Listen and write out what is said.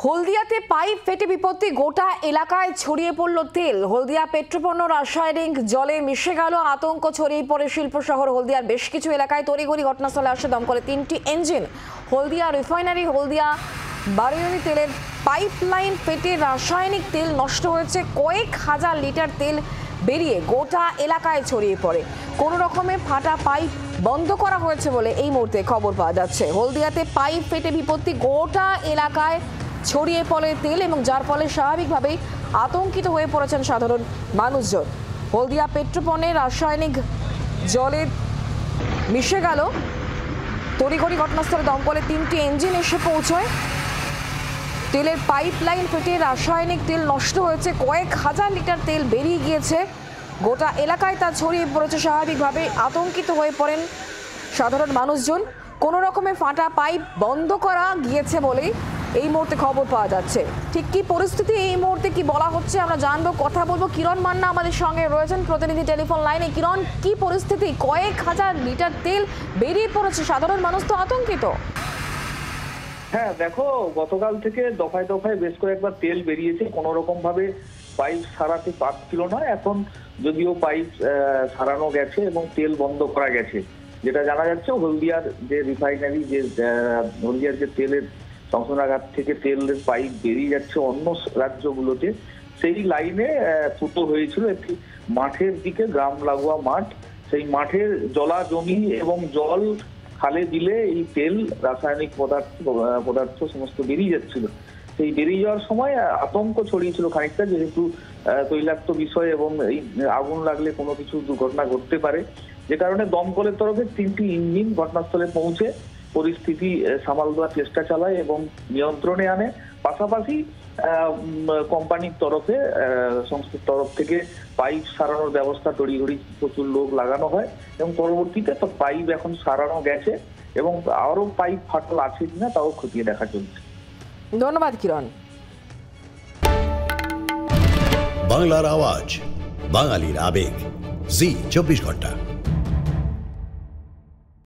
হলদিয়াতে pipe ফেটে বিপত্তি, গোটা এলাকায় ছড়িয়ে পড়ল তেল। হলদিয়া পেট্রোপণ্য রাসায়নিক জলে মিশে গেল, আতঙ্ক ছড়িয়ে পড়ে শিল্প শহর হলদিয়ার বেশ কিছু এলাকায়। তড়িঘড়ি ঘটনাস্থলে আসে দমকলে 3টি ইঞ্জিন। হলদিয়া রিফাইনারি হলদিয়া বারোয়নি তেলের পাইপলাইন ফেটে রাসায়নিক তেল নষ্ট হয়েছে। কয়েক হাজার লিটার তেল বেরিয়ে গোটা এলাকায় ছড়িয়ে পড়ে। কোনো রকমে ফাটা পাইপ বন্ধ করা হয়েছে বলে এই মুহূর্তে খবর পাওয়া যাচ্ছে। হলদিয়াতে পাইপ ফেটে বিপত্তি, গোটা এলাকায় ছড়িয়ে পড়ে তেল, এবং যার ফলে স্বাভাবিকভাবেই আতঙ্কিত হয়ে পড়েছেন সাধারণ মানুষজন। হলদিয়া পেট্রোপণ্যে রাসায়নিক জলে মিশে গেল। তড়িঘড়ি ঘটনাস্থলে দমকলে 3টি ইঞ্জিন এসে পৌঁছয়। তেলের পাইপলাইন ফেটে রাসায়নিক তেল নষ্ট হয়েছে, কয়েক হাজার লিটার তেল বেরিয়ে গিয়েছে। গোটা এলাকায় তা ছড়িয়ে পড়েছে। স্বাভাবিকভাবে আতঙ্কিত হয়ে পড়েন সাধারণ মানুষজন। কোনো রকমে ফাটা পাইপ বন্ধ করা গিয়েছে বলেই এই মুহূর্তে খবর পাওয়া যাচ্ছে। ঠিক কি পরিস্থিতি এই মুহূর্তে, কি বলা হচ্ছে আমরা জানবো, কথা বলবো। কিরণ মান্না আমাদের সঙ্গে রয়েছেন প্রতিনিধি টেলিফোন লাইনে। কিরণ, কি পরিস্থিতি? কয়েক হাজার লিটার তেল বেরিয়ে পড়েছে, সাধারণ মানুষ তো আতঙ্কিত। হ্যাঁ দেখো, গতকাল থেকে দফায় দফায় বেশ কয়েকবার তেল বেরিয়েছে, কোনো রকম ভাবে পাইপ সারাতে পারছিল না। এখন যদিও পাইপ সারানো গেছে এবং তেল বন্ধ করা গেছে, যেটা জানা যাচ্ছে হলদিয়ার যে রিফাইনারি, যে হলদিয়ার যে তেলের সংশোধনাগার থেকে তেলের পাইপ বেরিয়ে যাচ্ছে অন্য রাজ্যগুলোতে, সেই লাইনে ফুটো হয়েছিল একটি মাঠের দিকে, গ্রাম লাগোয়া মাঠ। সেই মাঠের জলা জমি এবং জল খালে দিলে এই তেল, রাসায়নিক পদার্থ সমস্ত বেরিয়ে যাচ্ছিল। সেই বেরিয়ে যাওয়ার সময় আতঙ্ক ছড়িয়েছিল খানিকটা, যেহেতু তৈলাক্ত বিষয় এবং এই আগুন লাগলে কোনো কিছু দুর্ঘটনা ঘটতে পারে। যে কারণে দমকলের তরফে 3টি ইঞ্জিন ঘটনাস্থলে পৌঁছে পরিস্থিতি সামাল দেওয়ার চেষ্টা চালায় এবং নিয়ন্ত্রণে আনে। পাশাপাশি কোম্পানির তরফে, সংস্থার তরফ থেকে পাইপ সারানোর ব্যবস্থা তড়িঘড়ি প্রচুর লোক লাগানো হয় এবং পরবর্তীতে তো পাইপ এখন সারানো গেছে এবং আরো পাইপ ফাটল আছে কিনা তাও খতিয়ে দেখা চলছে। ধন্যবাদ কিরণ। বাংলার আওয়াজ, বাঙালির আবেগ, জি 24 ঘন্টা।